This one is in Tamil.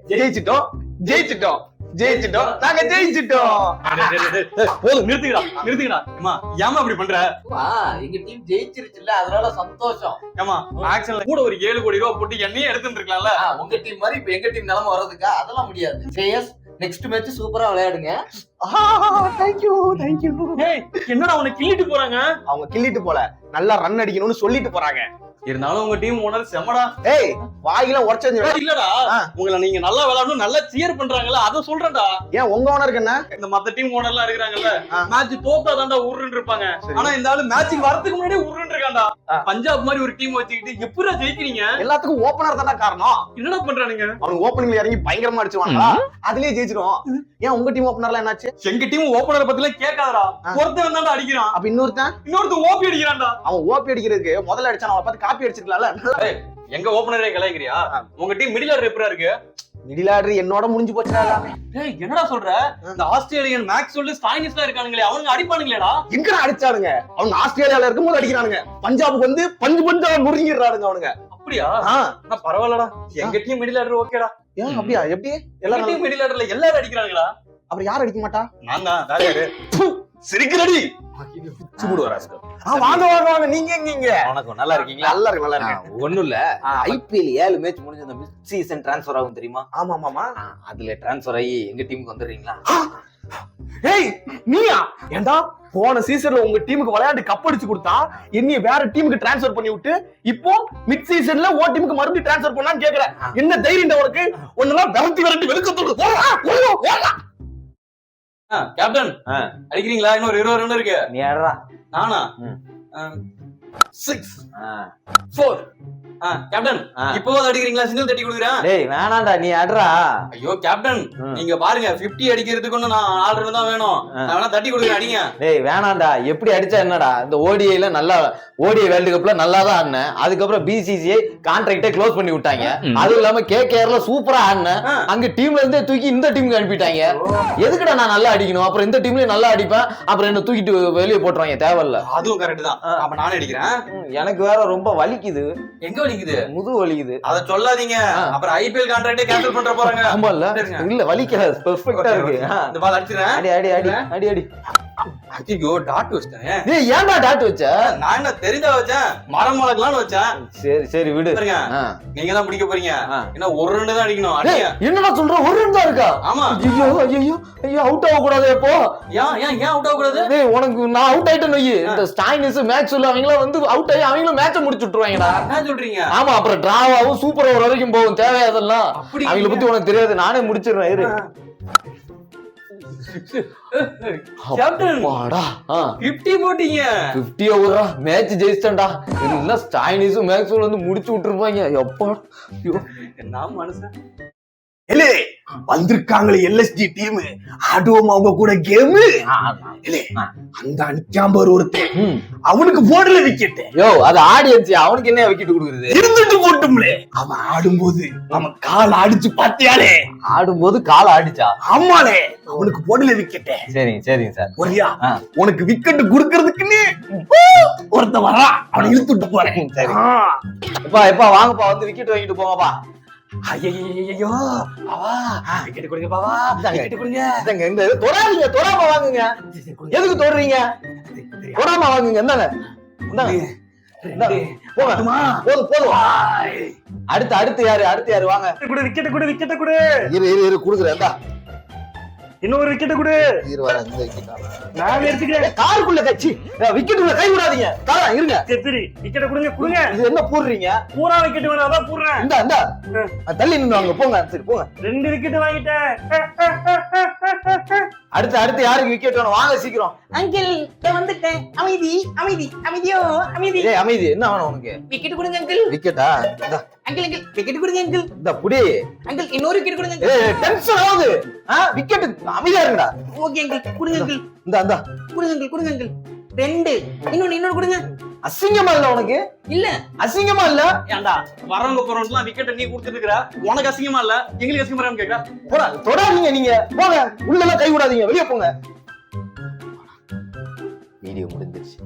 ஜெயிச்சிட்டோம் ஜெயிச்சிட்டோம் ஜெயிச்சிட்டோம் நாங்க ஜெயிச்சிட்டோம். போதும் நிறுத்துக்கடா நிறுத்துக்கடா. ஏமா ஏமா அப்படி பண்ற? எங்க டீம் ஜெயிச்சிருச்சுல்ல, அதனால சந்தோஷம். ஏமா ஆக்ஷன்ல கூட ஒரு 7 கோடி ரூபாய் போட்டு என்னையே எடுத்துட்டு இருக்கலாம்ல. உங்க டீம் மாதிரி இப்ப எங்க டீம் நிலைமை வர்றதுக்கா? அதெல்லாம் முடியாது. ஸ்ரேயஸ் நெக்ஸ்ட் மேட்ச் சூப்பரா விளையாடுங்க. Thank you thank you. என்னடா உன்னை கிள்ளிட்டு போறாங்க? அவங்க கிள்ளிட்டு போல, நல்லா ரன் அடிக்கணும்னு சொல்லிட்டு போறாங்க. இருந்தாலும் உங்க டீம் ஓனர் செம்மடா. ஏய் வாயில உடைச்சு இல்லடா, உங்களை நீங்க நல்லா விளையாடணும் நல்லா சியர் பண்றாங்கல்ல, அத சொல்றேன்டா. ஏன் உங்க ஓனருக்கு என்ன? இந்த மத்த டீம் ஓனர்லாம் இருக்காங்கல்ல, மேட்ச் தோத்தாதான்டா உருன்னு இருப்பாங்க. ஆனா இந்த ஆளு மேட்சுக்கு வரதுக்கு முன்னாடி உருன்னு இருக்கான்டா. பஞ்சாப் மாதிரி ஒரு டீம் வச்சுக்கிட்டு எப்படிடா ஜெயிக்கிறீங்க? எல்லாத்துக்கும் ஓபனர் தானே காரணம். என்னடா பண்றானுங்க? அவங்க ஓபனிங்ல இறங்கி பயங்கரமா அடிச்சுவாங்களா, அதுலயே ஜெயிச்சிரும். ஏன் உங்க டீம் ஓபனர்ல என்னாச்சு? எங்க டீம் ஓபனர் பத்தில கேட்காதடா. ஒருத்தன் தான்டா அடிக்கிறான். அப்ப இன்னொருத்தன் ஓபி அடிக்கிறான்டா. அவன் ஓபி அடிக்கிறதுக்கு முதல்ல அடிச்சான், அவன் பார்த்து காப்பி அடிச்சிருக்கலாம்ல. எங்க ஓபனரே கலாய்க்கிறியா? உங்க டீம் மிடில் ஆர்டர் எப்பரா இருக்கு? மிடில் ஆர்டர் என்னோட முடிஞ்சு போச்சுடா எல்லாமே. டேய் என்னடா சொல்ற? இந்த ஆஸ்திரேலியன் மேக்ஸ்வெல் ஸ்டாய்னிஸ்லாம் இருக்கானுங்களே, அவனுங்க அடிப்பானுங்களேடா. எங்கடா அடிச்சானுங்க? அவங்க ஆஸ்திரேலியால இருக்கும்போது அடிக்கிறானுங்க. பஞ்சாபுக்கு வந்து பஞ்சா முறிஞ்சிடுறானுங்க அவனுங்க. அப்படியா? பரவாயில்லடா, எங்க டீம் மிடில் ஆர்டர் ஓகேடா. ஏன் அப்படியா? எப்படி எல்லாரும் டீம் மிடில் ஆர்டர்ல எல்லாரும் அடிக்கிறாங்களா? அப்புறம் யார் அடிக்க மாட்டா? நான் தான். வேற யாரு? சிரிக்கிறடி. வாங்க வாங்க வாங்க. நீங்க எங்க? வணக்கம், நல்லா இருக்கீங்களா? நல்லா இருக்கு நல்லா இருக்கு. ஒண்ணும் இல்ல, ஐபிஎல் 7 மேட்ச் முடிஞ்ச அந்த மிட் சீசன் டிரான்ஸ்ஃபர் ஆகும் தெரியுமா? ஆமா ஆமா. அதுல டிரான்ஸ்ஃபர் ஆகி எங்க டீமுக்கு வந்துடுறீங்களா? ஏய் நீயா? ஏண்டா போன சீசன்ல உங்க டீமுக்கு விளையாண்டு கப் அடிச்சு கொடுத்தா என்னைய வேற டீமுக்கு டிரான்ஸ்ஃபர் பண்ணி விட்டு இப்போ மிட் சீசன்ல ஓ டீமுக்கு மறுபடியும் டிரான்ஸ்ஃபர் பண்ணான்னு கேக்குற. என்ன தைரியம் உனக்கு? ஒன்னெல்லாம் விரட்டி வெளுக்க. கேப்டன் அடிக்கிறீங்களா? இன்னொரு 20 ரன் இருக்கு. நீ ஆடுறா. நானா? 6 4. கேப்டன் இப்போவாது அடிக்கிறீங்களா? சிங்கிள் தட்டி கொடுக்குறேன். டேய் வேணாம்டா, நீ ஆடுறா. ஐயோ கேப்டன், நீங்க பாருங்க 50 அடிக்கிறதுக்கு நான் 4 ரன் தான் வேணும். நான் வேணா தட்டி கொடுக்குறேன், அடிங்க. டேய் வேணாம்டா, எப்படி அடிச்சா என்னடா? இந்த ஓடிஐல நல்லா ஓடிஐ வேர்ல்டு கப்ல நல்லா தான் ஆடினேன். அதுக்கப்புறம் பிசிசிஐ கான்ட்ராக்டே க்ளோஸ் பண்ணி விட்டாங்க. அதுவும் இல்லாம கேகேஆர்ல சூப்பரா ஆடினேன். அங்க டீம்ல இருந்தே தூக்கி இந்த டீமுக்கு அனுப்பிட்டாங்க. எதுக்குடா நான் நல்லா அடிக்கணும்? அப்புறம் இந்த டீம்லயும் நல்லா அடிப்பேன், அப்புறம் என்ன தூக்கிட்டு வெளியே போட்டுருவாங்க. தேவையில்ல. அதுவும் கரெக்ட் தான். அப்ப நானே அடிக்கிறேன். எனக்கு வேற ரொம்ப வலிக்குது. எங்க வலிக்குது? முதுகு வலிக்குது. அத சொல்லாதீங்க, அப்புறம் ஐபிஎல் கான்ட்ராக்டே கேன்சல் பண்ற போறாங்க. ஆமா இல்ல இல்ல வலிக்காது, பெர்ஃபெக்ட்டா இருக்கு. இந்த பால் அடிச்சறேன். அடி அடி அடி அடி அடி. ஐயோ டாட் வச்சேன். டேய் ஏன்டா டாட் வச்ச? நான் என்ன தெரிஞ்சா வச்சேன், மரம் வளக்கலாம்னு வச்சேன். சரி சரி விடு. நீங்க தான் பிடிக்க போறீங்க. என்ன ஒரு ரன் தான் அடிக்கணும். அடிங்க. என்னடா சொல்ற? ஒரு ரன் தான் இருக்கா? ஆமா. ஐயோ ஐயோ ஐயோ, அவுட் ஆக கூடாது. எப்போ ஏன் அவுட் ஆக கூடாது? டேய் உனக்கு நான் அவுட் ஆயிட்டேன்னு வை, இந்த ஸ்டாய்னிஸ் மேக்ஸ்வெல் அவங்கள வந்து அவுட் ஆகி அவங்களும் மேட்சை முடிச்சு விட்டுருவாங்கடா. என்ன சொல்றீங்க? ஆமா, அப்புறம் டிராவாவும் சூப்பர் ஓவர் வரைக்கும் போகும். தேவையா அதெல்லாம்? அவங்கள பத்தி உனக்கு தெரியாது, நானே முடிச்சிடுறேன். இரு கேப்டன், 50 போட்டீங்க. 50 ஓவரா மேட்ச் ஜெயிச்சிட்டேன்டா. இல்ல ஸ்டாய்னிஸும் மேக்ஸ்வெல் வந்து முடிச்சு விட்டுருப்பாங்க. எப்பா என்ன மனுஷன். இல்லே வந்திருக்காங்களே எல்எஸ்டி டீம், ஆடுவோம் அவங்க கூட கேம். அந்த அடிக்காம்பர் ஒருத்தன், அவனுக்கு போடல விக்கெட். யோ அது ஆடியன்ஸ், அவனுக்கு என்ன விக்கெட் கொடுக்குறது? இருந்துட்டு போட்டும்லே. அவன் ஆடும்போது அவன் கால் அடிச்சு பாத்தியாலே? ஆடும்போது கால் ஆடிச்சா? ஆமாலே, அவனுக்கு போடல விக்கெட். சரிங்க சரிங்க சார். ஒரியா உனக்கு விக்கெட் குடுக்கறதுக்குன்னு ஒருத்த வரா, அவனை இழுத்துட்டு போறேன். சரி எப்பா எப்பா வாங்கப்பா, வந்து விக்கெட் வாங்கிட்டு போங்கப்பா. ஐயோ அவா விக்கெட் கொடுங்க பாவா, விக்கெட் கொடுங்க. இந்த தொடாதீங்க, தொடாம வாங்குங்க. எதுக்கு தொடுறீங்க? தொடாம வாங்குங்க. என்னங்க போதும் போதும். அடுத்து அடுத்து யாரு? அடுத்து யாரு? வாங்க. விக்கெட் கொடு விக்கெட் கொடு. இரு இரு இரு குடுக்குறேன். இன்னொரு விக்கெட் கொடு. நான் எடுத்துக்கிறேன். காருக்குள்ள கட்சி விக்கெட்டுக்குள்ள கை விடாதீங்க. காரா இருங்க. சரி விக்கெட் கொடுங்க கொடுங்க. இது என்ன போடுறீங்க? பூரா விக்கெட் வேணும், அதான் போடுறேன். இந்த இந்த தள்ளி நின்னு வாங்க. போங்க. சரி போங்க. 2 விக்கெட் வாங்கிட்டேன். அடுத்து அடுத்து யாருக்கு விக்கெட் வேணும்? வாங்க சீக்கிரம். அங்கிள் வந்துட்டேன். அமைதி அமைதி அமைதியோ அமைதி. ஏய் அமைதி, என்ன வேணும் உனக்கு? விக்கெட் கொடுங்க அங்கிள். விக்கெட்டா? அங்கிள் அங்கிள் விக்கெட் கொடுங்க அங்கிள். இந்த புடி. அங்கிள் இன்னொரு விக்கெட் கொடுங்க அங்கிள். ஏய் டென்ஷன் ஆகுது. விக்கெட் அமைதியா இருங்கடா. ஓகே அங்கிள் கொடுங்க அங்கிள். இந்த கொடுங்க அங்கிள் கொடுங்க அங்கிள். 2 இன்னொன்னு கொடுங்க. அசிங்கமா இல்ல உனக்கு? இல்ல அசிங்கமா இல்ல? ஏண்டா வரவங்க போறவங்கலாம் விக்கெட் நீ கொடுத்துட்டு இருக்கற, உனக்கு அசிங்கமா இல்ல? எங்களுக்கு அசிங்கமா கேக்குறா? போடா தொடாதீங்க. நீங்க போங்க, உள்ள எல்லாம் கை விடாதீங்க, வெளியே போங்க. வீடியோ முடிஞ்சிருச்சு.